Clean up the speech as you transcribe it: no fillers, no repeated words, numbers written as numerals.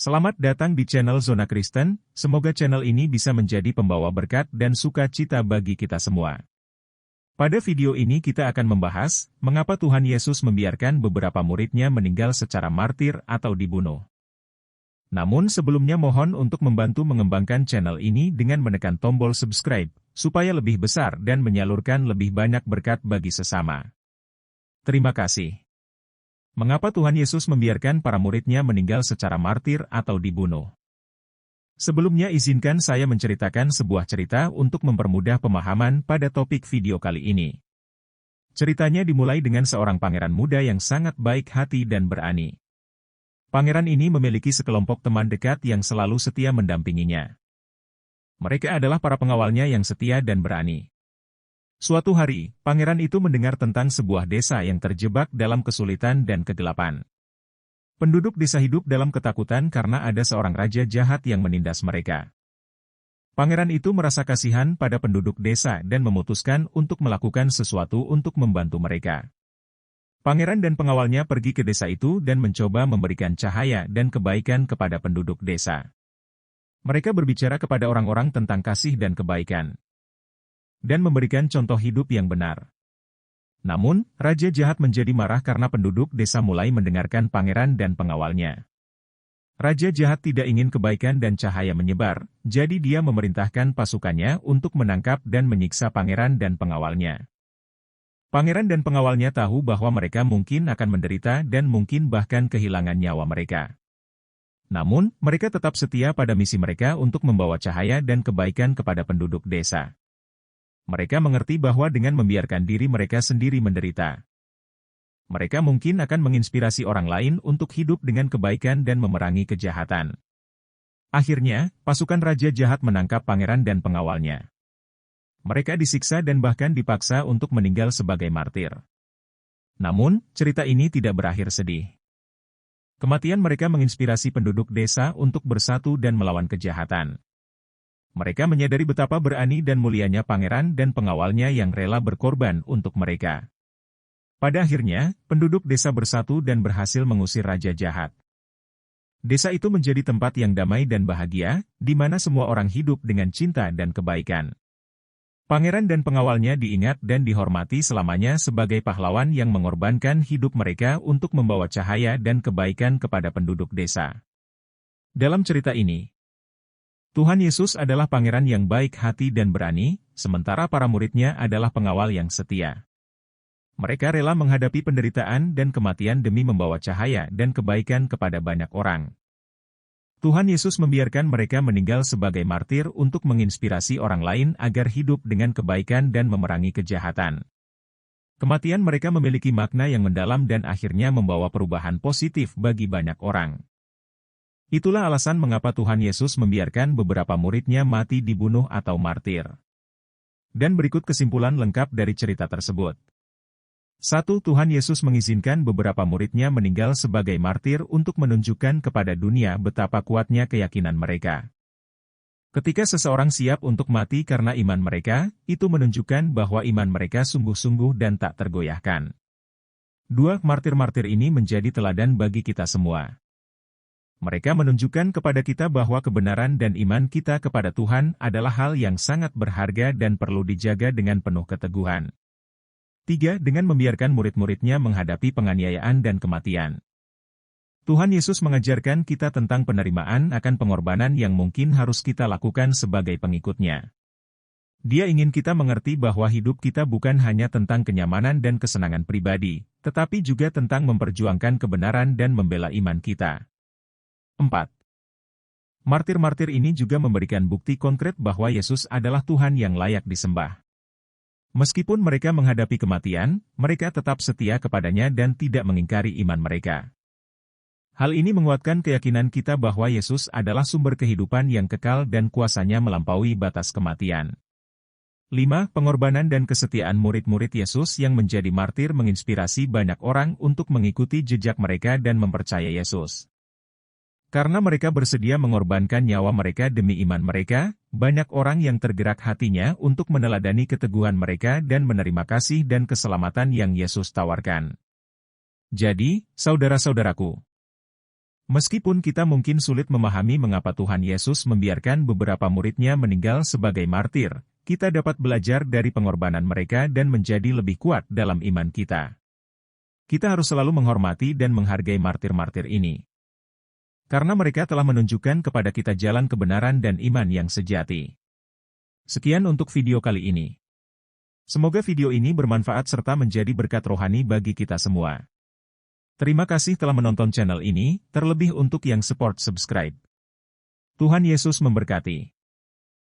Selamat datang di channel Zona Kristen, semoga channel ini bisa menjadi pembawa berkat dan sukacita bagi kita semua. Pada video ini kita akan membahas, mengapa Tuhan Yesus membiarkan beberapa muridnya meninggal secara martir atau dibunuh. Namun sebelumnya mohon untuk membantu mengembangkan channel ini dengan menekan tombol subscribe, supaya lebih besar dan menyalurkan lebih banyak berkat bagi sesama. Terima kasih. Mengapa Tuhan Yesus membiarkan para muridnya meninggal secara martir atau dibunuh? Sebelumnya izinkan saya menceritakan sebuah cerita untuk mempermudah pemahaman pada topik video kali ini. Ceritanya dimulai dengan seorang pangeran muda yang sangat baik hati dan berani. Pangeran ini memiliki sekelompok teman dekat yang selalu setia mendampinginya. Mereka adalah para pengawalnya yang setia dan berani. Suatu hari, pangeran itu mendengar tentang sebuah desa yang terjebak dalam kesulitan dan kegelapan. Penduduk desa hidup dalam ketakutan karena ada seorang raja jahat yang menindas mereka. Pangeran itu merasa kasihan pada penduduk desa dan memutuskan untuk melakukan sesuatu untuk membantu mereka. Pangeran dan pengawalnya pergi ke desa itu dan mencoba memberikan cahaya dan kebaikan kepada penduduk desa. Mereka berbicara kepada orang-orang tentang kasih dan kebaikan, dan memberikan contoh hidup yang benar. Namun, raja jahat menjadi marah karena penduduk desa mulai mendengarkan pangeran dan pengawalnya. Raja jahat tidak ingin kebaikan dan cahaya menyebar, jadi dia memerintahkan pasukannya untuk menangkap dan menyiksa pangeran dan pengawalnya. Pangeran dan pengawalnya tahu bahwa mereka mungkin akan menderita dan mungkin bahkan kehilangan nyawa mereka. Namun, mereka tetap setia pada misi mereka untuk membawa cahaya dan kebaikan kepada penduduk desa. Mereka mengerti bahwa dengan membiarkan diri mereka sendiri menderita, mereka mungkin akan menginspirasi orang lain untuk hidup dengan kebaikan dan memerangi kejahatan. Akhirnya, pasukan raja jahat menangkap pangeran dan pengawalnya. Mereka disiksa dan bahkan dipaksa untuk meninggal sebagai martir. Namun, cerita ini tidak berakhir sedih. Kematian mereka menginspirasi penduduk desa untuk bersatu dan melawan kejahatan. Mereka menyadari betapa berani dan mulianya pangeran dan pengawalnya yang rela berkorban untuk mereka. Pada akhirnya, penduduk desa bersatu dan berhasil mengusir raja jahat. Desa itu menjadi tempat yang damai dan bahagia, di mana semua orang hidup dengan cinta dan kebaikan. Pangeran dan pengawalnya diingat dan dihormati selamanya sebagai pahlawan yang mengorbankan hidup mereka untuk membawa cahaya dan kebaikan kepada penduduk desa. Dalam cerita ini, Tuhan Yesus adalah pangeran yang baik hati dan berani, sementara para muridnya adalah pengawal yang setia. Mereka rela menghadapi penderitaan dan kematian demi membawa cahaya dan kebaikan kepada banyak orang. Tuhan Yesus membiarkan mereka meninggal sebagai martir untuk menginspirasi orang lain agar hidup dengan kebaikan dan memerangi kejahatan. Kematian mereka memiliki makna yang mendalam dan akhirnya membawa perubahan positif bagi banyak orang. Itulah alasan mengapa Tuhan Yesus membiarkan beberapa muridnya mati dibunuh atau martir. Dan berikut kesimpulan lengkap dari cerita tersebut. 1. Tuhan Yesus mengizinkan beberapa muridnya meninggal sebagai martir untuk menunjukkan kepada dunia betapa kuatnya keyakinan mereka. Ketika seseorang siap untuk mati karena iman mereka, itu menunjukkan bahwa iman mereka sungguh-sungguh dan tak tergoyahkan. 2. Martir-martir ini menjadi teladan bagi kita semua. Mereka menunjukkan kepada kita bahwa kebenaran dan iman kita kepada Tuhan adalah hal yang sangat berharga dan perlu dijaga dengan penuh keteguhan. 3. Dengan membiarkan murid-muridnya menghadapi penganiayaan dan kematian, Tuhan Yesus mengajarkan kita tentang penerimaan akan pengorbanan yang mungkin harus kita lakukan sebagai pengikutnya. Dia ingin kita mengerti bahwa hidup kita bukan hanya tentang kenyamanan dan kesenangan pribadi, tetapi juga tentang memperjuangkan kebenaran dan membela iman kita. 4. Martir-martir ini juga memberikan bukti konkret bahwa Yesus adalah Tuhan yang layak disembah. Meskipun mereka menghadapi kematian, mereka tetap setia kepadanya dan tidak mengingkari iman mereka. Hal ini menguatkan keyakinan kita bahwa Yesus adalah sumber kehidupan yang kekal dan kuasanya melampaui batas kematian. 5. Pengorbanan dan kesetiaan murid-murid Yesus yang menjadi martir menginspirasi banyak orang untuk mengikuti jejak mereka dan mempercayai Yesus. Karena mereka bersedia mengorbankan nyawa mereka demi iman mereka, banyak orang yang tergerak hatinya untuk meneladani keteguhan mereka dan menerima kasih dan keselamatan yang Yesus tawarkan. Jadi, saudara-saudaraku, Meskipun kita mungkin sulit memahami mengapa Tuhan Yesus membiarkan beberapa muridnya meninggal sebagai martir, kita dapat belajar dari pengorbanan mereka dan menjadi lebih kuat dalam iman kita. Kita harus selalu menghormati dan menghargai martir-martir ini. Karena mereka telah menunjukkan kepada kita jalan kebenaran dan iman yang sejati. Sekian untuk video kali ini. Semoga video ini bermanfaat serta menjadi berkat rohani bagi kita semua. Terima kasih telah menonton channel ini, terlebih untuk yang support subscribe. Tuhan Yesus memberkati.